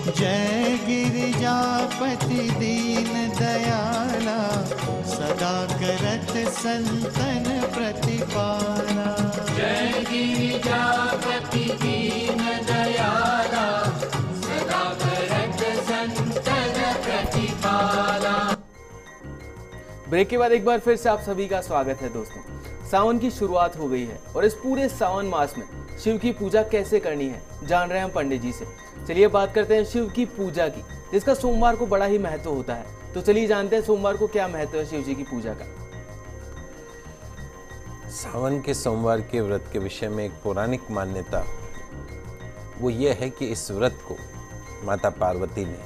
जय गिरिजापति दीन दयाला, सदा करत संतन प्रतिपाला। जय गिरिजापति दीन दयाला, सदा करत संतन प्रतिपाला। ब्रेक के बाद एक बार फिर से आप सभी का स्वागत है दोस्तों। सावन की शुरुआत हो गई है और इस पूरे सावन मास में शिव की पूजा कैसे करनी है जान रहे हैं हम पंडित जी से। चलिए बात करते हैं शिव की पूजा की, जिसका सोमवार को बड़ा ही महत्व होता है। तो चलिए जानते हैं सोमवार को क्या महत्व है शिव जी की पूजा का। सावन के सोमवार के व्रत के विषय में एक पौराणिक मान्यता वो ये है कि इस व्रत को माता पार्वती ने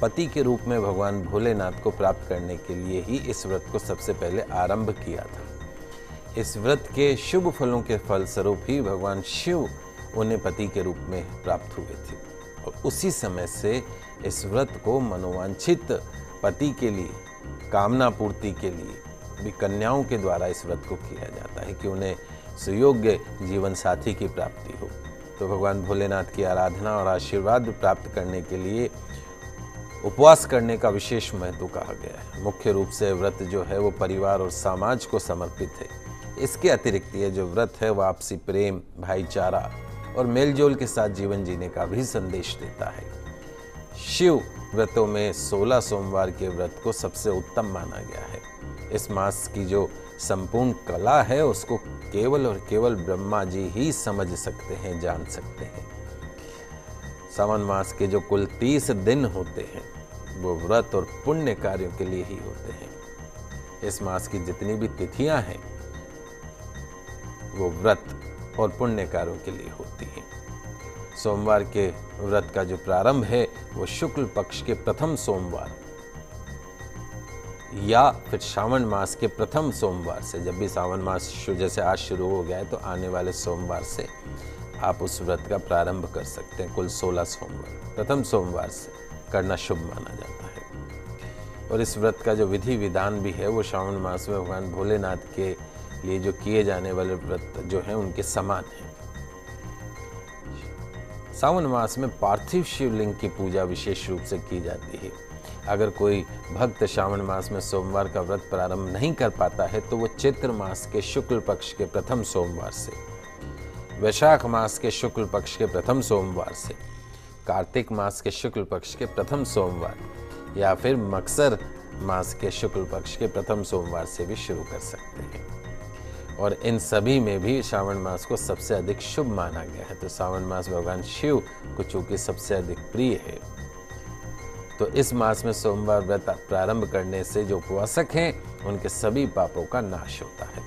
पति के रूप में भगवान भोलेनाथ को प्राप्त करने के लिए ही इस व्रत को सबसे पहले आरंभ किया था। इस व्रत के शुभ फलों के फलस्वरूप ही भगवान शिव उन्हें पति के रूप में प्राप्त हुए थे और उसी समय से इस व्रत को मनोवांछित पति के लिए, कामना पूर्ति के लिए भी कन्याओं के द्वारा इस व्रत को किया जाता है कि उन्हें सुयोग्य जीवन साथी की प्राप्ति हो। तो भगवान भोलेनाथ की आराधना और आशीर्वाद प्राप्त करने के लिए उपवास करने का विशेष महत्व कहा गया है। मुख्य रूप से व्रत जो है वो परिवार और समाज को समर्पित है। इसके अतिरिक्त ये जो व्रत है वो आपसी प्रेम, भाईचारा और मेलजोल के साथ जीवन जीने का भी संदेश देता है। शिव व्रतों में 16 सोमवार के व्रत को सबसे उत्तम माना गया है। इस मास की जो संपूर्ण कला है उसको केवल और केवल ब्रह्मा जी ही समझ सकते हैं, जान सकते हैं। सावन मास के जो कुल 30 दिन होते हैं वो व्रत और पुण्य कार्यों के लिए ही होते हैं। इस मास की जितनी भी तिथियां हैं वो व्रत और पुण्य कार्यों के लिए होती हैं। सोमवार के व्रत का जो प्रारंभ है वो शुक्ल पक्ष के प्रथम सोमवार या फिर श्रावण मास के प्रथम सोमवार से, जब भी सावन मास जैसे आज शुरू हो गया है तो आने वाले सोमवार से आप उस व्रत का प्रारंभ कर सकते हैं। कुल 16 सोमवार प्रथम सोमवार से करना शुभ माना जाता है। और इस व्रत का जो विधि विधान भी है वो श्रावण मास में भगवान भोलेनाथ के लिए जो किए जाने वाले व्रत जो हैं उनके समान हैं। सावन मास में पार्थिव शिवलिंग की पूजा विशेष रूप से की जाती है। अगर कोई भक्त श्रावण मास में सोमवार का व्रत प्रारंभ नहीं कर पाता है तो वो चैत्र मास के शुक्ल पक्ष के प्रथम सोमवार से, वैशाख मास के शुक्ल पक्ष के प्रथम सोमवार से, कार्तिक मास के शुक्ल पक्ष के प्रथम सोमवार या फिर मकसर मास के शुक्ल पक्ष के प्रथम सोमवार से भी शुरू कर सकते हैं। और इन सभी में भी श्रावण मास को सबसे अधिक शुभ माना गया है। तो श्रावण मास भगवान शिव को चूंकि सबसे अधिक प्रिय है तो इस मास में सोमवार व्रत प्रारंभ करने से जो उपवासक हैं उनके सभी पापों का नाश होता है।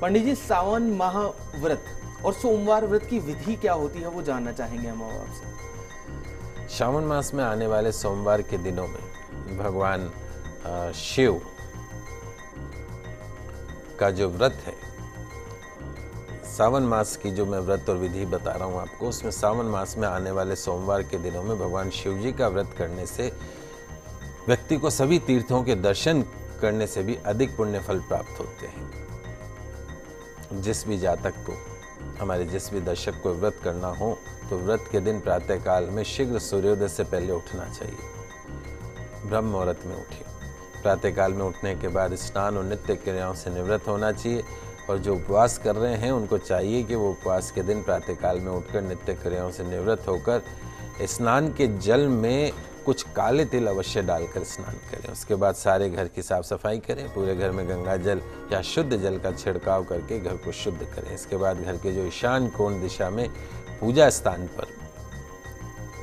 पंडित जी, सावन माह व्रत और सोमवार व्रत की विधि क्या होती है वो जानना चाहेंगे हम आपसे। श्रावण मास में आने वाले सोमवार के दिनों में भगवान शिव का जो व्रत है, सावन मास की जो मैं व्रत और विधि बता रहा हूं आपको, उसमें सावन मास में आने वाले सोमवार के दिनों में भगवान शिव जी का व्रत करने से व्यक्ति को सभी तीर्थों के दर्शन करने से भी अधिक पुण्य फल प्राप्त होते हैं। जिस भी जातक को, हमारे जिस भी दर्शक को व्रत करना हो तो व्रत के दिन प्रातः काल में शीघ्र सूर्योदय से पहले उठना चाहिए। ब्रह्म मुहूर्त में उठिए। प्रातः काल में उठने के बाद स्नान और नित्य क्रियाओं से निवृत्त होना चाहिए। और जो उपवास कर रहे हैं उनको चाहिए कि वो उपवास के दिन प्रातः काल में उठकर नित्य क्रियाओं से निवृत्त होकर स्नान के जल में कुछ काले तिल अवश्य डालकर स्नान करें। उसके बाद सारे घर की साफ सफाई करें, पूरे घर में गंगा जल या शुद्ध जल का छिड़काव करके घर को शुद्ध करें। इसके बाद घर के जो ईशान कोण दिशा में पूजा स्थान पर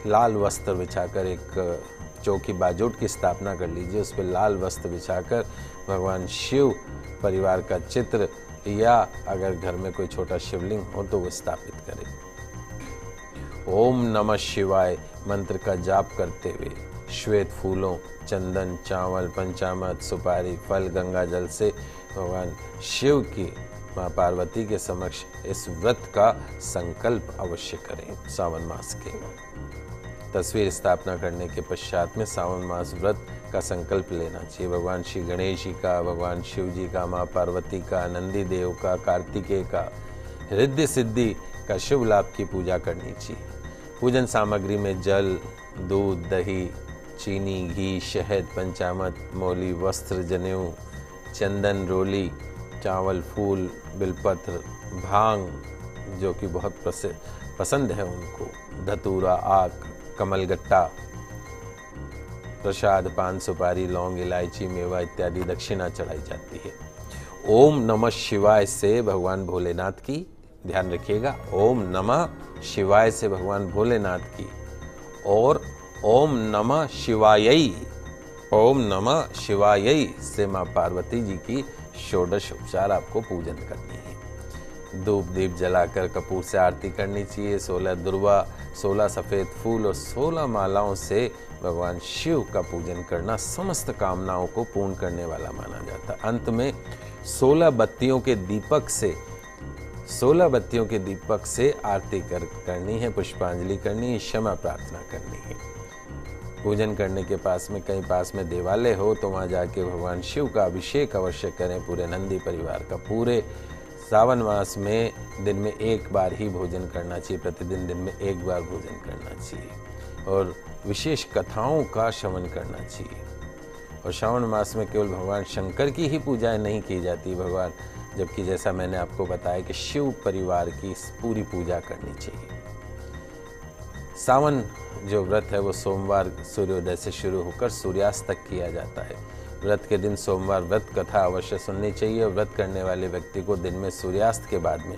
लाल वस्त्र बिछाकर एक चौकी बाजोट की स्थापना कर लीजिए। उस पर लाल वस्त्र बिछाकर भगवान शिव परिवार का चित्र या अगर घर में कोई छोटा शिवलिंग हो तो वो स्थापित करें। ओम नमः शिवाय मंत्र का जाप करते हुए श्वेत फूलों, चंदन, चावल, पंचामृत, सुपारी, फल, गंगा जल से भगवान शिव की माँ पार्वती के समक्ष इस व्रत का संकल्प अवश्य करें। सावन मास के तस्वीर स्थापना करने के पश्चात में सावन मास व्रत का संकल्प लेना चाहिए। भगवान श्री गणेश जी का, भगवान शिव जी का, माँ पार्वती का, नंदी देव का, कार्तिकेय का, रिद्धि सिद्धि का शुभ लाभ की पूजा करनी चाहिए। पूजन सामग्री में जल, दूध, दही, चीनी, घी, शहद, पंचामृत, मौली, वस्त्र, जनेऊ, चंदन, रोली, चावल, फूल, बिलपत्र, भांग जो कि बहुत पसंद है उनको, धतूरा, आक, कमलगट्टा, प्रसाद, पान, सुपारी, लौंग, इलायची, मेवा इत्यादि दक्षिणा चढ़ाई जाती है। ओम नमः शिवाय से भगवान भोलेनाथ की, ध्यान रखिएगा, ओम नमः शिवाय से भगवान भोलेनाथ की, और ओम नमः शिवायई, ओम नमः शिवायई से माँ पार्वती जी की षोडश उपचार आपको पूजन करनी है। धूप दीप जलाकर कपूर से आरती करनी चाहिए। 16 दुर्वा, 16 सफ़ेद फूल और 16 मालाओं से भगवान शिव का पूजन करना समस्त कामनाओं को पूर्ण करने वाला माना जाता है। अंत में 16 बत्तियों के दीपक से आरती करनी है, पुष्पांजलि करनी है, क्षमा प्रार्थना करनी है। पूजन करने के पास में कहीं पास में देवालय हो तो वहाँ जाके भगवान शिव का अभिषेक अवश्य करें पूरे नंदी परिवार का। पूरे सावन मास में दिन में एक बार ही भोजन करना चाहिए, प्रतिदिन दिन में एक बार भोजन करना चाहिए और विशेष कथाओं का श्रवण करना चाहिए। और श्रावण मास में केवल भगवान शंकर की ही पूजाएं नहीं की जाती भगवान, जबकि जैसा मैंने आपको बताया कि शिव परिवार की पूरी पूजा करनी चाहिए। सावन जो व्रत है वो सोमवार सूर्योदय से शुरू होकर सूर्यास्त तक किया जाता है। व्रत के दिन सोमवार व्रत कथा अवश्य सुननी चाहिए और व्रत करने वाले व्यक्ति को दिन में सूर्यास्त के बाद में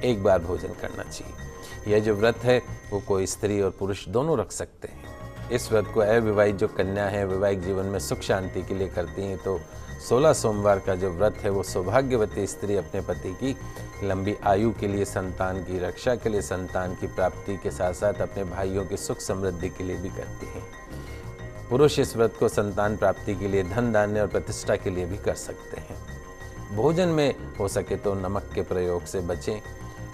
एक बार भोजन करना चाहिए। यह जो व्रत है वो कोई स्त्री और पुरुष दोनों रख सकते हैं। इस व्रत को अविवाहित जो कन्या है वैवाहिक जीवन में सुख शांति के लिए करती हैं। तो 16 सोमवार का जो व्रत है वो सौभाग्यवती स्त्री अपने पति की लंबी आयु के लिए, संतान की रक्षा के लिए, संतान की प्राप्ति के साथ साथ अपने भाइयों की सुख समृद्धि के लिए भी करती हैं। पुरुष इस व्रत को संतान प्राप्ति के लिए, धन धान्य और प्रतिष्ठा के लिए भी कर सकते हैं। भोजन में हो सके तो नमक के प्रयोग से बचें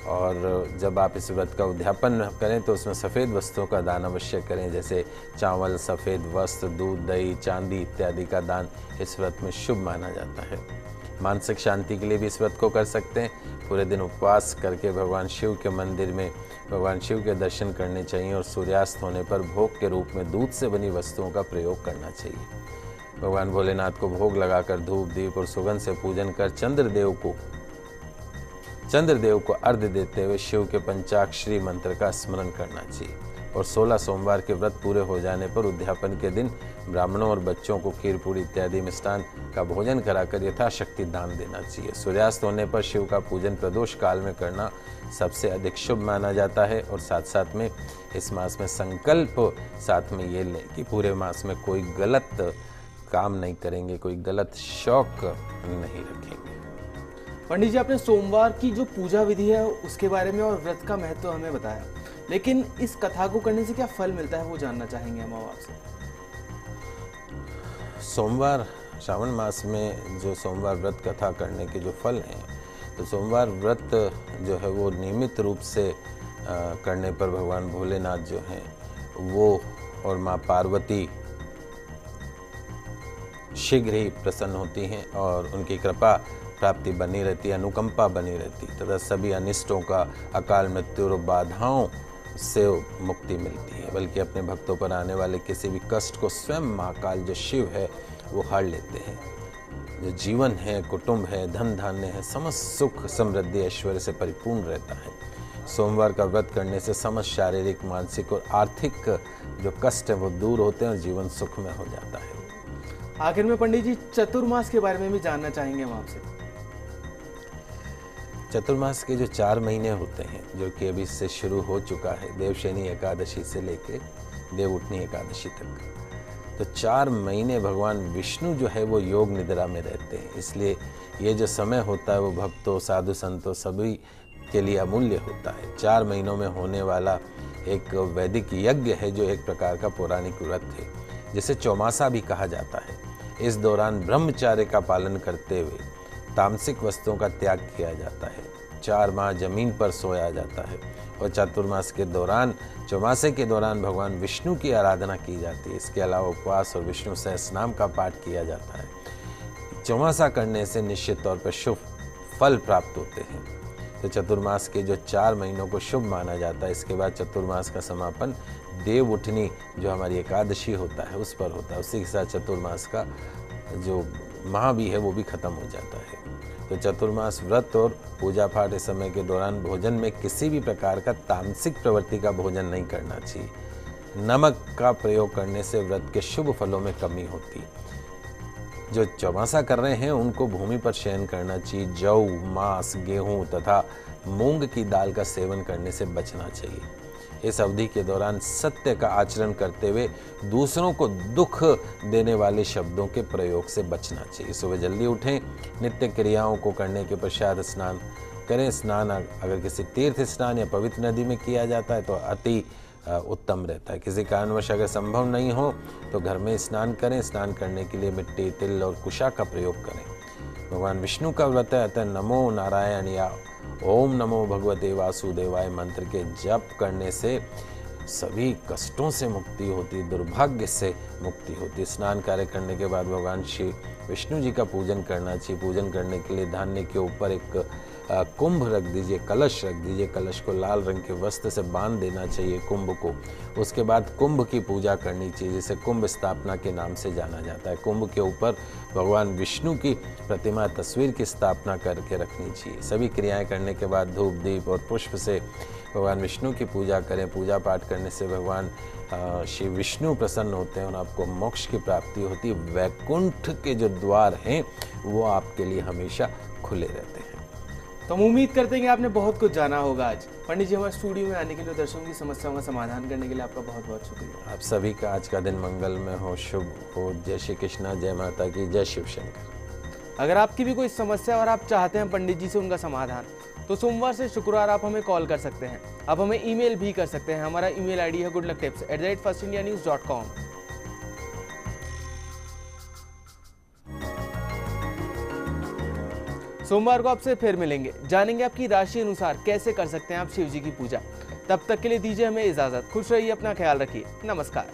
और जब आप इस व्रत का उद्यापन करें तो उसमें सफ़ेद वस्तुओं का दान अवश्य करें, जैसे चावल, सफ़ेद वस्त्र, दूध, दही, चांदी इत्यादि का दान इस व्रत में शुभ माना जाता है। मानसिक शांति के लिए भी इस व्रत को कर सकते हैं। पूरे दिन उपवास करके भगवान शिव के मंदिर में भगवान शिव के दर्शन करने चाहिए और सूर्यास्त होने पर भोग के रूप में दूध से बनी वस्तुओं का प्रयोग करना चाहिए। भगवान भोलेनाथ को भोग लगाकर धूप दीप और सुगंध से पूजन कर चंद्रदेव को अर्घ्य देते हुए शिव के पंचाक्षरी मंत्र का स्मरण करना चाहिए। और 16 सोमवार के व्रत पूरे हो जाने पर उद्यापन के दिन ब्राह्मणों और बच्चों को खीर पूरी इत्यादि मिष्टान का भोजन कराकर यथाशक्ति दान देना चाहिए। सूर्यास्त होने पर शिव का पूजन प्रदोष काल में करना सबसे अधिक शुभ माना जाता है। और साथ साथ में इस मास में संकल्प साथ में ये लें कि पूरे मास में कोई गलत काम नहीं करेंगे, कोई गलत शौक नहीं रखेंगे। पंडित जी, आपने सोमवार की जो पूजा विधि है उसके बारे में और व्रत का महत्व हमें बताया, लेकिन इस कथा को करने से क्या फल मिलता है वो जानना चाहेंगे हम आपसे। सोमवार श्रावण मास में जो सोमवार व्रत कथा करने के जो फल हैं, तो सोमवार व्रत जो है वो नियमित रूप से करने पर भगवान भोलेनाथ जो हैं वो और माँ पार्वती शीघ्र ही प्रसन्न होती हैं और उनकी कृपा प्राप्ति बनी रहती है, अनुकंपा बनी रहती है तथा सभी अनिष्टों का, अकाल मृत्यु और बाधाओं से मुक्ति मिलती है। बल्कि अपने भक्तों पर आने वाले किसी भी कष्ट को स्वयं महाकाल जो शिव है वो हर लेते हैं। जो जीवन है, कुटुंब है, धन धान्य है, समस्त सुख समृद्धि ऐश्वर्य से परिपूर्ण रहता है। सोमवार का व्रत करने से समस्त शारीरिक, मानसिक और आर्थिक जो कष्ट है वो दूर होते हैं और जीवन सुख में हो जाता है। आखिर में पंडित जी, चतुर्मास के बारे में भी जानना चाहेंगे हम आपसे। चतुर्मास के जो 4 महीने होते हैं, जो कि अभी से शुरू हो चुका है, देवशयनी एकादशी से लेके देवउठनी एकादशी तक, तो 4 महीने भगवान विष्णु जो है वो योग निद्रा में रहते हैं। इसलिए ये जो समय होता है वो भक्तों, साधु संतों सभी के लिए अमूल्य होता है। 4 महीनों में होने वाला एक वैदिक यज्ञ है जो एक प्रकार का पौराणिक व्रत है, जिसे चौमासा भी कहा जाता है। इस दौरान ब्रह्मचर्य का पालन करते हुए तामसिक वस्तुओं का त्याग किया जाता है। 4 माह जमीन पर सोया जाता है और चातुर्मास के दौरान, चौमासे के दौरान भगवान विष्णु की आराधना की जाती है। इसके अलावा उपवास और विष्णु सहस्रनाम का पाठ किया जाता है। चौमासा करने से निश्चित तौर पर शुभ फल प्राप्त होते हैं। तो चतुर्मास के जो 4 महीनों को शुभ माना जाता है। इसके बाद चतुर्मास का समापन देव उठनी जो हमारी एकादशी होता है उस पर होता है। उसी के साथ चतुर्मास का जो माह भी है वो भी खत्म हो जाता है। तो चतुर्मास व्रत और पूजा पाठ इस समय के दौरान भोजन में किसी भी प्रकार का तामसिक प्रवृत्ति का भोजन नहीं करना चाहिए। नमक का प्रयोग करने से व्रत के शुभ फलों में कमी होती। जो चौमासा कर रहे हैं उनको भूमि पर शयन करना चाहिए। जौ, मांस, गेहूं तथा मूंग की दाल का सेवन करने से बचना चाहिए। इस अवधि के दौरान सत्य का आचरण करते हुए दूसरों को दुख देने वाले शब्दों के प्रयोग से बचना चाहिए। सुबह जल्दी उठें, नित्य क्रियाओं को करने के पश्चात स्नान करें। स्नान अगर किसी तीर्थ स्नान या पवित्र नदी में किया जाता है तो अति उत्तम रहता है। किसी कारणवश अगर संभव नहीं हो तो घर में स्नान करें। स्नान करने के लिए मिट्टी, तिल और कुशा का प्रयोग करें। भगवान विष्णु का व्रत है, अतः नमो नारायण या ओम नमो भगवते वासुदेवाय मंत्र के जप करने से सभी कष्टों से मुक्ति होती, दुर्भाग्य से मुक्ति होती। स्नान कार्य करने के बाद भगवान श्री विष्णु जी का पूजन करना चाहिए। पूजन करने के लिए धान्य के ऊपर एक कुंभ रख दीजिए, कलश रख दीजिए। कलश को लाल रंग के वस्त्र से बांध देना चाहिए कुंभ को। उसके बाद कुंभ की पूजा करनी चाहिए, जिसे कुंभ स्थापना के नाम से जाना जाता है। कुंभ के ऊपर भगवान विष्णु की प्रतिमा, तस्वीर की स्थापना करके रखनी चाहिए। सभी क्रियाएं करने के बाद धूप, दीप और पुष्प से भगवान विष्णु की पूजा करें। पूजा पाठ करने से भगवान श्री विष्णु प्रसन्न होते हैं और आपको मोक्ष की प्राप्ति होती है। वैकुंठ के जो द्वार हैं वो आपके लिए हमेशा खुले रहते हैं। तो हम उम्मीद करते हैं कि आपने बहुत कुछ जाना होगा आज। पंडित जी, हमारे स्टूडियो में आने के लिए, दर्शकों की समस्याओं का समाधान करने के लिए आपका बहुत बहुत शुक्रिया। आप सभी का आज का दिन मंगलमय हो, शुभ हो। जय श्री कृष्णा, जय माता की, जय शिव शंकर। अगर आपकी भी कोई समस्या और आप चाहते हैं पंडित जी से उनका समाधान, तो सोमवार से शुक्रवार आप हमें कॉल कर सकते हैं। आप हमें ईमेल भी कर सकते हैं। हमारा ईमेल आईडी है goodlucktips@firstindianews.com। सोमवार को आपसे फिर मिलेंगे, जानेंगे आपकी राशि अनुसार कैसे कर सकते हैं आप शिव जी की पूजा। तब तक के लिए दीजिए हमें इजाजत। खुश रहिए, अपना ख्याल रखिए। नमस्कार।